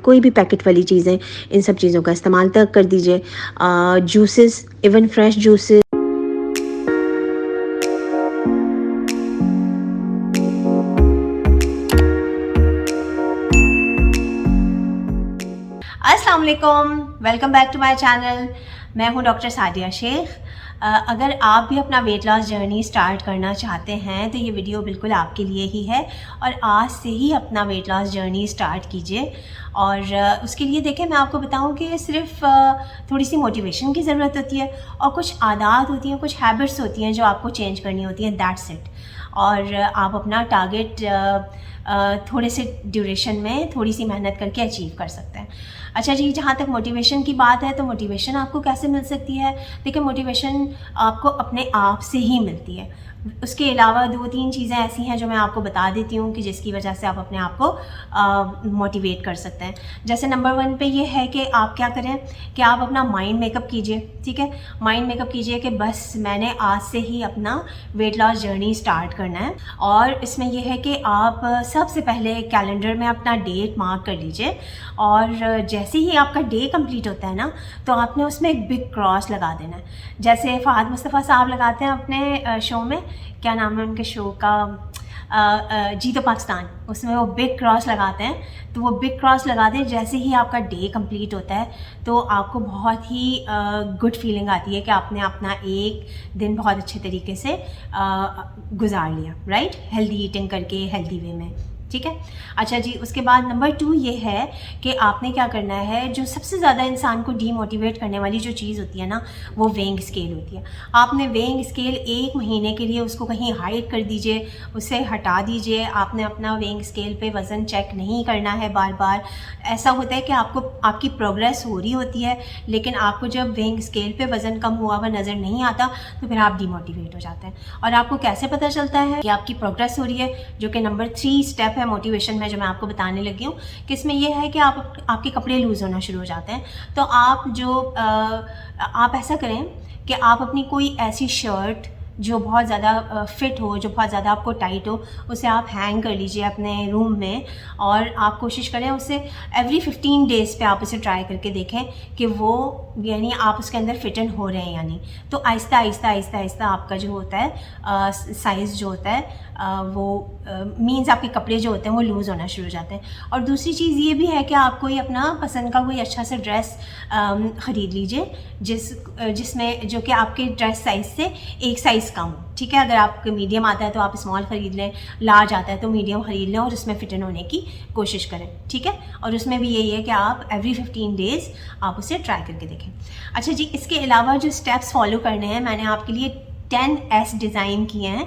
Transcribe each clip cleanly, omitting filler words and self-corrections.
कोई भी पैकेट वाली चीज़ें, इन सब चीज़ों का इस्तेमाल तक कर दीजिए। Juices, even fresh juices. अस्सलाम वालेकुम, welcome back to my channel. मैं हूं डॉक्टर सादिया शेख। अगर आप भी अपना वेट लॉस जर्नी स्टार्ट करना चाहते हैं तो ये वीडियो बिल्कुल आपके लिए ही है और आज से ही अपना वेट लॉस जर्नी स्टार्ट कीजिए। और उसके लिए देखें, मैं आपको बताऊं कि सिर्फ थोड़ी सी मोटिवेशन की ज़रूरत होती है और कुछ आदत होती हैं, कुछ हैबिट्स होती हैं जो आपको चेंज करनी होती हैं, दैट्स इट। और आप अपना टारगेट थोड़े से ड्यूरेशन में थोड़ी सी मेहनत करके अचीव कर सकते हैं। अच्छा जी, जहाँ तक मोटिवेशन की बात है तो मोटिवेशन आपको कैसे मिल सकती है? देखिए, मोटिवेशन आपको अपने आप से ही मिलती है। उसके अलावा 2-3 चीज़ें ऐसी हैं जो मैं आपको बता देती हूँ कि जिसकी वजह से आप अपने आप को मोटिवेट कर सकते हैं। जैसे नंबर 1 पे ये है कि आप क्या करें कि आप अपना माइंड मेकअप कीजिए। ठीक है, माइंड मेकअप कीजिए कि बस मैंने आज से ही अपना वेट लॉस जर्नी स्टार्ट करना है। और इसमें यह है कि आप सबसे पहले कैलेंडर में अपना डेट मार्क कर लीजिए और जैसे ही आपका डे कंप्लीट होता है ना, तो आपने उसमें एक बिग क्रॉस लगा देना है। जैसे फ़हाद मुस्तफ़ा साहब लगाते हैं अपने शो में, क्या नाम है उनके शो का, जी तो पाकिस्तान, उसमें वो बिग क्रॉस लगाते हैं। तो वो बिग क्रॉस लगा दें जैसे ही आपका डे कंप्लीट होता है, तो आपको बहुत ही गुड फीलिंग आती है कि आपने अपना एक दिन बहुत अच्छे तरीके से गुजार लिया, राइट, हेल्दी ईटिंग करके, हेल्दी वे में। ठीक है। अच्छा जी, उसके बाद नंबर 2 ये है कि आपने क्या करना है, जो सबसे ज़्यादा इंसान को डीमोटिवेट करने वाली जो चीज़ होती है ना, वो वेइंग स्केल होती है। आपने वेइंग स्केल 1 महीने के लिए उसको कहीं हाइड कर दीजिए, उसे हटा दीजिए। आपने अपना वेइंग स्केल पे वज़न चेक नहीं करना है बार बार। ऐसा होता है कि आपकी प्रोग्रेस हो रही होती है, लेकिन आपको जब वेइंग स्केल पे वज़न कम हुआ हुआ नज़र नहीं आता तो फिर आप डीमोटिवेट हो जाते हैं। और आपको कैसे पता चलता है कि आपकी प्रोग्रेस हो रही है, जो कि नंबर 3 स्टेप है मोटिवेशन में, जो मैं आपको बताने लगी हूँ कि इसमें यह है कि आपके कपड़े लूज़ होना शुरू हो जाते हैं। तो आप ऐसा करें कि आप अपनी कोई ऐसी शर्ट जो बहुत ज़्यादा फिट हो, जो बहुत ज़्यादा आपको टाइट हो, उसे आप हैंग कर लीजिए अपने रूम में। और आप कोशिश करें उसे एवरी 15 डेज़ पे आप उसे ट्राई करके देखें कि वो, यानी आप उसके अंदर फिट इन हो रहे हैं या नहीं। तो आहिस्ता आहिस्ता आहिस्ता आहिस्ता आपका जो होता है साइज़ जो होता है वो मीन्स आपके कपड़े जो होते हैं वो लूज़ होना शुरू हो जाते हैं। और दूसरी चीज़ ये भी है कि आप कोई अपना पसंद का कोई अच्छा सा ड्रेस ख़रीद लीजिए जिसमें जो कि आपके ड्रेस साइज़ से एक साइज़ कम हो। ठीक है, अगर आपको मीडियम आता है तो आप स्मॉल ख़रीद लें, लार्ज आता है तो मीडियम ख़रीद लें और उसमें फिट इन होने की कोशिश करें। ठीक है, और उसमें भी यही है कि आप एवरी 15 डेज़ आप उसे ट्राई करके देखें। अच्छा जी, इसके अलावा जो स्टेप्स फॉलो करने हैं, मैंने आपके लिए 10S डिज़ाइन किए हैं।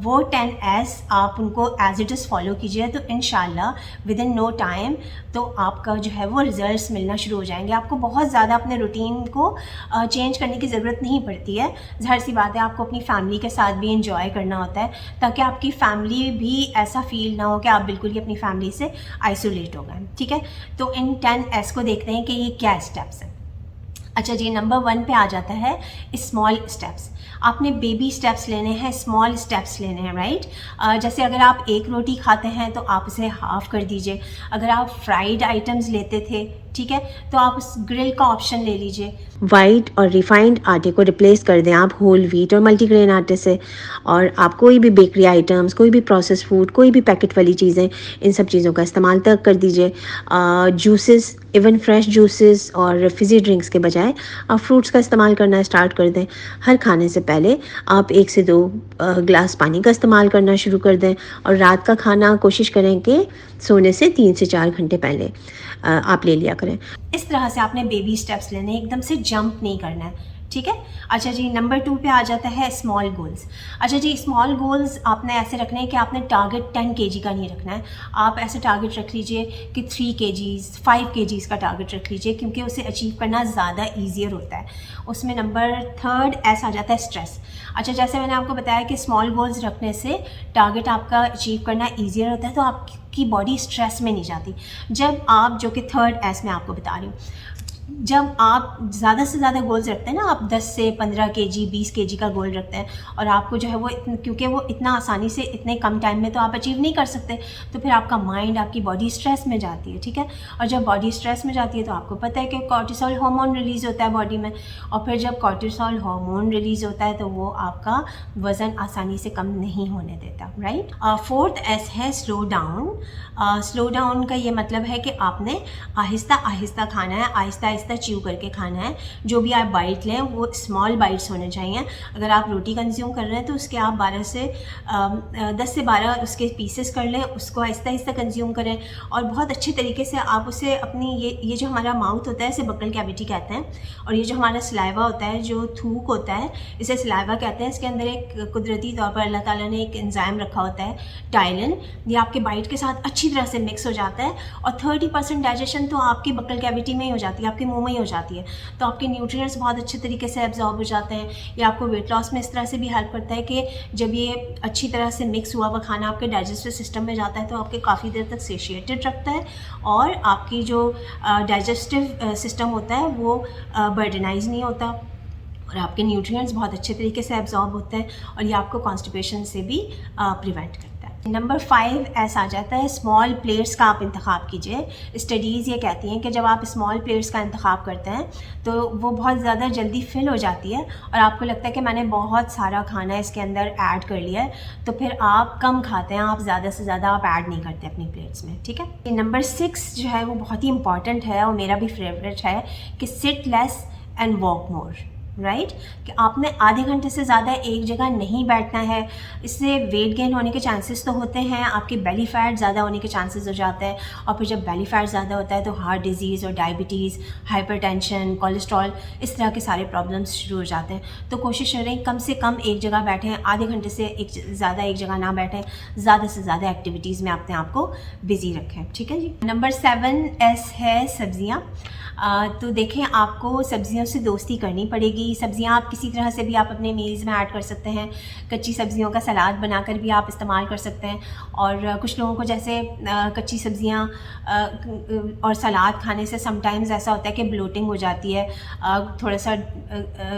वो 10S आप उनको एज इट इज़ फॉलो कीजिए तो इंशाल्लाह विद इन नो टाइम तो आपका जो है वो रिजल्ट्स मिलना शुरू हो जाएंगे। आपको बहुत ज़्यादा अपने रूटीन को चेंज करने की ज़रूरत नहीं पड़ती है। ज़ाहिर सी बात है, आपको अपनी फैमिली के साथ भी इंजॉय करना होता है ताकि आपकी फैमिली भी ऐसा फील ना हो कि आप बिल्कुल ही अपनी फैमिली से आइसोलेट हो गए। ठीक है, तो इन 10S को देखते हैं कि ये क्या स्टेप्स हैं। अच्छा जी, नंबर 1 पे आ जाता है स्मॉल स्टेप्स। आपने बेबी स्टेप्स लेने हैं, स्मॉल स्टेप्स लेने हैं, राइट। जैसे अगर आप एक रोटी खाते हैं तो आप उसे हाफ़ कर दीजिए। अगर आप फ्राइड आइटम्स लेते थे, ठीक है, तो आप उस ग्रिल का ऑप्शन ले लीजिए। वाइट और रिफाइंड आटे को रिप्लेस कर दें आप होल व्हीट और मल्टीग्रेन आटे से। और आप कोई भी बेकरी आइटम्स, कोई भी प्रोसेस फूड, कोई भी पैकेट वाली चीज़ें, इन सब चीज़ों का इस्तेमाल तक कर दीजिए। जूसेस, इवन फ्रेश जूसेस और फिज़ी ड्रिंक्स के बजाय आप फ्रूट्स का इस्तेमाल करना स्टार्ट कर दें। हर खाने से पहले आप 1 से 2 ग्लास पानी का इस्तेमाल करना शुरू कर दें। और रात का खाना कोशिश करें कि सोने से 3 से 4 घंटे पहले आप ले लिया करें। इस तरह से आपने बेबी स्टेप्स लेने हैं, एकदम से जंप नहीं करना है। ठीक है। अच्छा जी, नंबर 2 पे आ जाता है स्मॉल गोल्स। अच्छा जी, स्मॉल गोल्स आपने ऐसे रखने हैं कि आपने टारगेट 10 kg का नहीं रखना है। आप ऐसे टारगेट रख लीजिए कि 3 kgs, 5 kgs का टारगेट रख लीजिए, क्योंकि उसे अचीव करना ज़्यादा ईजियर होता है। उसमें नंबर 3 ऐसा आ जाता है स्ट्रेस। अच्छा, जैसे मैंने आपको बताया कि स्मॉल गोल्स रखने से टारगेट आपका अचीव करना ईजियर होता है, तो आपकी बॉडी स्ट्रेस में नहीं जाती। जब आप, जो कि 3rd S में आपको बता रही हूँ, जब आप ज़्यादा से ज़्यादा गोल्स रखते हैं ना, आप 10 से 15 केजी 20 केजी का गोल रखते हैं और आपको जो है वो क्योंकि वो इतना आसानी से इतने कम टाइम में तो आप अचीव नहीं कर सकते, तो फिर आपका माइंड, आपकी बॉडी स्ट्रेस में जाती है, ठीक है। और जब बॉडी स्ट्रेस में जाती है तो आपको पता है कि कॉर्टिसोल हार्मोन रिलीज़ होता है बॉडी में, और फिर जब कॉर्टिसोल हार्मोन रिलीज़ होता है तो वो आपका वज़न आसानी से कम नहीं होने देता, राइट। फोर्थ एस है स्लो डाउन। स्लो डाउन का ये मतलब है कि आपने आहिस्ता आहिस्ता खाना है, आहिस्ता आहिस्ता च्यू करके खाना है। जो भी आप बाइट लें वो स्मॉल बाइट्स होने चाहिए। अगर आप रोटी कंज्यूम कर रहे हैं तो उसके आप 10 से 12 उसके पीसेस कर लें, उसको आहिस्ता आहिस्ता कंज्यूम करें और बहुत अच्छे तरीके से आप उसे अपनी ये जो हमारा माउथ होता है इसे बकल कैविटी कहते हैं, और ये जो हमारा सलाइवा होता है, जो थूक होता है, इसे सलाइवा कहते हैं। इसके अंदर एक कुदरती तौर पर अल्लाह ताला ने एक एंजाइम रखा होता है टाइलिन, ये आपके बाइट के साथ अच्छी तरह से मिक्स हो जाता है और 30% डाइजेशन तो आपकी बकल कैविटी में ही हो जाती है, आपके मुंह में ही हो जाती है। तो आपके न्यूट्रिएंट्स बहुत अच्छे तरीके से एब्जॉर्ब हो जाते हैं। ये आपको वेट लॉस में इस तरह से भी हेल्प करता है कि जब ये अच्छी तरह से मिक्स हुआ हुआ खाना आपके डाइजेस्टिव सिस्टम में जाता है तो आपके काफ़ी देर तक सेशिएटेड रखता है और आपकी जो डाइजेस्टिव सिस्टम होता है वो बर्डनाइज नहीं होता और आपके न्यूट्रिएंट्स बहुत अच्छे तरीके से एब्जॉर्ब होते हैं और ये आपको कॉन्स्टिपेशन से भी प्रिवेंट करता है। नंबर 5 ऐसा आ जाता है स्मॉल प्लेट्स का आप इंतखाब कीजिए। स्टडीज़ ये कहती हैं कि जब आप स्मॉल प्लेट्स का इंतखाब करते हैं तो वो बहुत ज़्यादा जल्दी फिल हो जाती है और आपको लगता है कि मैंने बहुत सारा खाना इसके अंदर ऐड कर लिया है, तो फिर आप कम खाते हैं, आप ज़्यादा से ज़्यादा आप ऐड नहीं करते अपनी प्लेट्स में, ठीक है। नंबर 6 जो है वो बहुत ही इंपॉर्टेंट है और मेरा भी फेवरेट है कि sit less and walk more, right कि आपने आधे घंटे से ज़्यादा एक जगह नहीं बैठना है। इससे वेट गेन होने के चांसेस तो होते हैं, आपकी बेली फैट ज़्यादा होने के चांसेस हो जाते हैं और फिर जब बेली फैट ज़्यादा होता है तो हार्ट डिजीज़ और डायबिटीज़, हाइपरटेंशन, कोलेस्ट्रॉल, इस तरह के सारे प्रॉब्लम्स शुरू हो जाते हैं। तो कोशिश करें कम से कम एक जगह बैठें, आधे घंटे से ज़्यादा एक जगह ना बैठें, ज़्यादा से ज़्यादा एक्टिविटीज़ में अपने आप को बिज़ी रखें, ठीक है जी। नंबर 7 एस है सब्ज़ियाँ। तो देखें आपको सब्ज़ियों से दोस्ती करनी पड़ेगी। सब्ज़ियाँ आप किसी तरह से भी आप अपने मील्स में ऐड कर सकते हैं। कच्ची सब्ज़ियों का सलाद बनाकर भी आप इस्तेमाल कर सकते हैं और कुछ लोगों को जैसे कच्ची सब्ज़ियाँ और सलाद खाने से समटाइम्स ऐसा होता है कि ब्लोटिंग हो जाती है, थोड़ा सा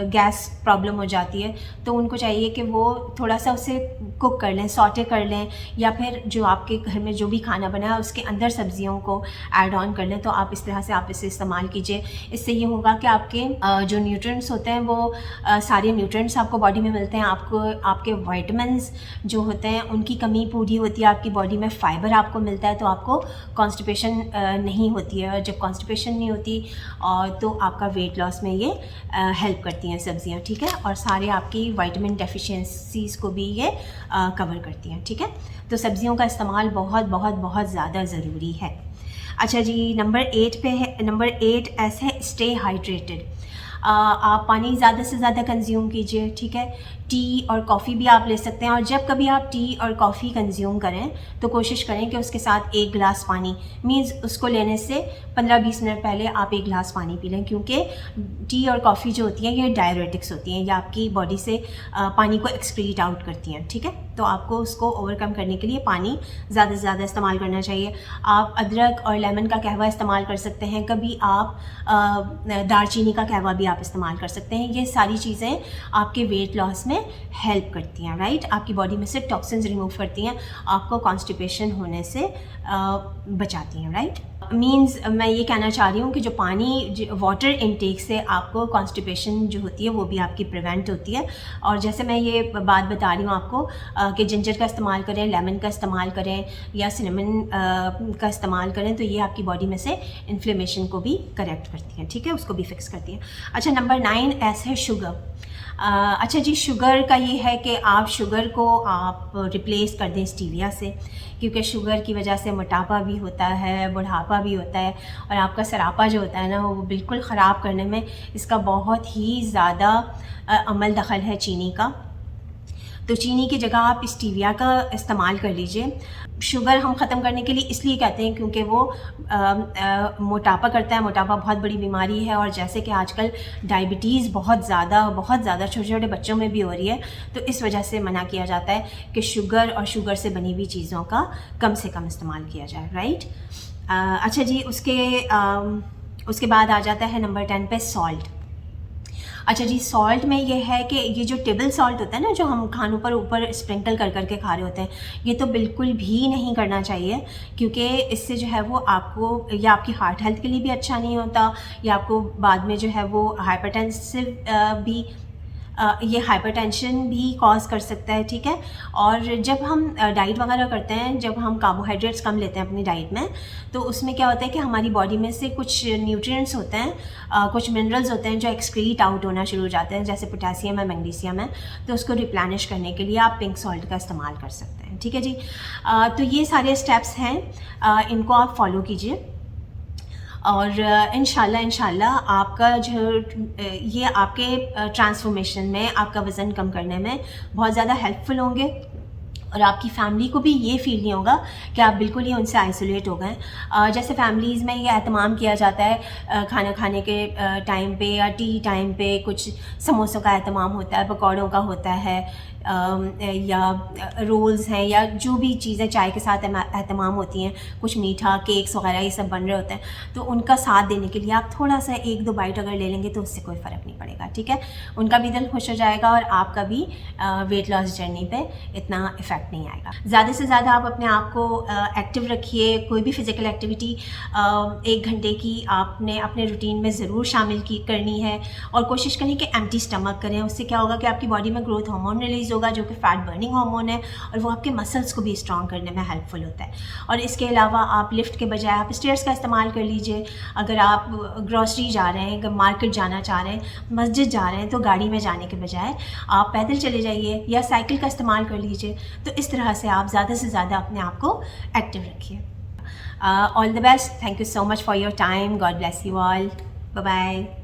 गैस प्रॉब्लम हो जाती है, तो उनको चाहिए कि वो थोड़ा सा उसे कुक कर लें, सॉटे कर लें या फिर जो आपके घर में जो भी खाना बना है उसके अंदर सब्ज़ियों को ऐड ऑन कर लें। तो आप इस तरह से आप इसे इस्तेमाल कीजिए। इससे ये होगा कि आपके जो न्यूट्रिएंट्स होते हैं वो सारे न्यूट्रिएंट्स आपको बॉडी में मिलते हैं। आपको आपके विटामिन्स जो होते हैं उनकी कमी पूरी होती है, आपकी बॉडी में फ़ाइबर आपको मिलता है, तो आपको कॉन्स्टिपेशन नहीं होती है। और जब कॉन्स्टिपेशन नहीं होती तो आपका वेट लॉस में ये हेल्प करती हैं सब्ज़ियाँ, ठीक है। और सारे आपकी विटामिन डेफिशिएंसीज़ को भी ये कवर करती हैं, ठीक है। तो सब्ज़ियों का इस्तेमाल बहुत बहुत बहुत ज़्यादा ज़रूरी है। अच्छा जी, नंबर 8 पे है। नंबर 8 ऐसे है स्टे हाइड्रेटेड। आप पानी ज़्यादा से ज़्यादा कंज्यूम कीजिए, ठीक है। टी और कॉफ़ी भी आप ले सकते हैं और जब कभी आप टी और कॉफ़ी कंज्यूम करें तो कोशिश करें कि उसके साथ 1 गिलास पानी, मीन्स उसको लेने से 15-20 मिनट पहले आप 1 गिलास पानी पी लें, क्योंकि टी और कॉफ़ी जो होती हैं ये डायरेटिक्स होती हैं, ये आपकी बॉडी से पानी को एक्सक्रीट आउट करती हैं, ठीक है। तो आपको उसको ओवरकम करने के लिए पानी ज़्यादा से ज़्यादा इस्तेमाल करना चाहिए। आप अदरक और लेमन का कहवा इस्तेमाल कर सकते हैं, कभी आप दालचीनी का कहवा भी आप इस्तेमाल कर सकते हैं। ये सारी चीज़ें आपके वेट लॉस में हेल्प करती हैं, राइट। आपकी बॉडी में से टॉक्सिन्स रिमूव करती हैं, आपको कॉन्स्टिपेशन होने से बचाती हैं, राइट। मीन्स मैं ये कहना चाह रही हूँ कि जो पानी वाटर इनटेक से आपको कॉन्स्टिपेशन जो होती है वो भी आपकी प्रिवेंट होती है। और जैसे मैं ये बात बता रही हूँ आपको कि जिंजर का इस्तेमाल करें, लेमन का इस्तेमाल करें या सिनेमन का इस्तेमाल करें, तो ये आपकी बॉडी में से इन्फ्लेमेशन को भी करेक्ट करती हैं, ठीक है, उसको भी फिक्स करती हैं। अच्छा, नंबर 9 ऐसे है शुगर। अच्छा जी, शुगर का ये है कि आप शुगर को आप रिप्लेस कर दें स्टीविया से, क्योंकि शुगर की वजह से मोटापा भी होता है, बुढ़ापा भी होता है और आपका सरापा जो होता है ना वो बिल्कुल ख़राब करने में इसका बहुत ही ज़्यादा अमल दखल है चीनी का। तो चीनी की जगह आप स्टीविया का इस्तेमाल कर लीजिए। शुगर हम ख़त्म करने के लिए इसलिए कहते हैं क्योंकि वो मोटापा करता है। मोटापा बहुत बड़ी बीमारी है और जैसे कि आजकल डायबिटीज़ बहुत ज़्यादा छोटे छोटे बच्चों में भी हो रही है, तो इस वजह से मना किया जाता है कि शुगर और शुगर से बनी हुई चीज़ों का कम से कम इस्तेमाल किया जाए, राइट। अच्छा जी, उसके उसके बाद आ जाता है नंबर 10 पे सॉल्ट। अच्छा जी, सॉल्ट में ये है कि ये जो टेबल सॉल्ट होता है ना, जो हम खानों पर ऊपर स्प्रिंकल कर करके खा रहे होते हैं, ये तो बिल्कुल भी नहीं करना चाहिए, क्योंकि इससे जो है वो आपको या आपकी हार्ट हेल्थ के लिए भी अच्छा नहीं होता, या आपको बाद में जो है वो हाइपरटेंसिव भी ये हाइपरटेंशन भी कॉज कर सकता है, ठीक है। और जब हम डाइट वगैरह करते हैं, जब हम कार्बोहाइड्रेट्स कम लेते हैं अपनी डाइट में, तो उसमें क्या होता है कि हमारी बॉडी में से कुछ न्यूट्रिएंट्स होते हैं, कुछ मिनरल्स होते हैं जो एक्सक्रीट आउट होना शुरू हो जाते हैं, जैसे पोटेशियम है, मैग्नीशियम है। तो उसको रिप्लेनिश करने के लिए आप पिंक सॉल्ट का इस्तेमाल कर सकते हैं, ठीक है जी। तो ये सारे स्टेप्स हैं, इनको आप फॉलो कीजिए और इंशाल्लाह आपका जो ये आपके ट्रांसफॉर्मेशन में, आपका वज़न कम करने में बहुत ज़्यादा हेल्पफुल होंगे, और आपकी फैमिली को भी ये फील नहीं होगा कि आप बिल्कुल ही उनसे आइसोलेट हो गए। जैसे फैमिलीज़ में ये एहतमाम किया जाता है खाना खाने के टाइम पे या टी टाइम पे, कुछ समोसों का एहतमाम होता है, पकौड़ों का होता है, या रोल्स हैं, या जो भी चीज़ें चाय के साथ एहतमाम होती हैं, कुछ मीठा, केक्स वगैरह ये सब बन रहे होते हैं, तो उनका साथ देने के लिए आप थोड़ा सा 1-2 बाइट अगर ले लेंगे तो उससे कोई फ़र्क नहीं पड़ेगा, ठीक है। उनका भी दिल खुश हो जाएगा और आपका भी वेट लॉस जर्नी पे इतना इफ़ेक्ट नहीं आएगा। ज़्यादा से ज़्यादा आप अपने आप को एक्टिव रखिए। कोई भी फ़िज़िकल एक्टिविटी 1 घंटे की आपने अपने रूटीन में ज़रूर शामिल करनी है, और कोशिश करें कि एम्प्टी स्टमक करें। उससे क्या होगा कि आपकी बॉडी में ग्रोथ हार्मोन रिलीज़ होगा, जो कि फैट बर्निंग हार्मोन है, और वो आपके मसल्स को भी स्ट्रॉन्ग करने में हेल्पफुल होता है। और इसके अलावा आप लिफ्ट के बजाय आप स्टेयर्स का इस्तेमाल कर लीजिए। अगर आप ग्रॉसरी जा रहे हैं, मार्केट जाना चाह रहे हैं, मस्जिद जा रहे हैं, तो गाड़ी में जाने के बजाय आप पैदल चले जाइए या साइकिल का इस्तेमाल कर लीजिए। तो इस तरह से आप ज़्यादा से ज़्यादा अपने आप को एक्टिव रखिए। All the best, thank you so much for your time, God bless you all, bye bye.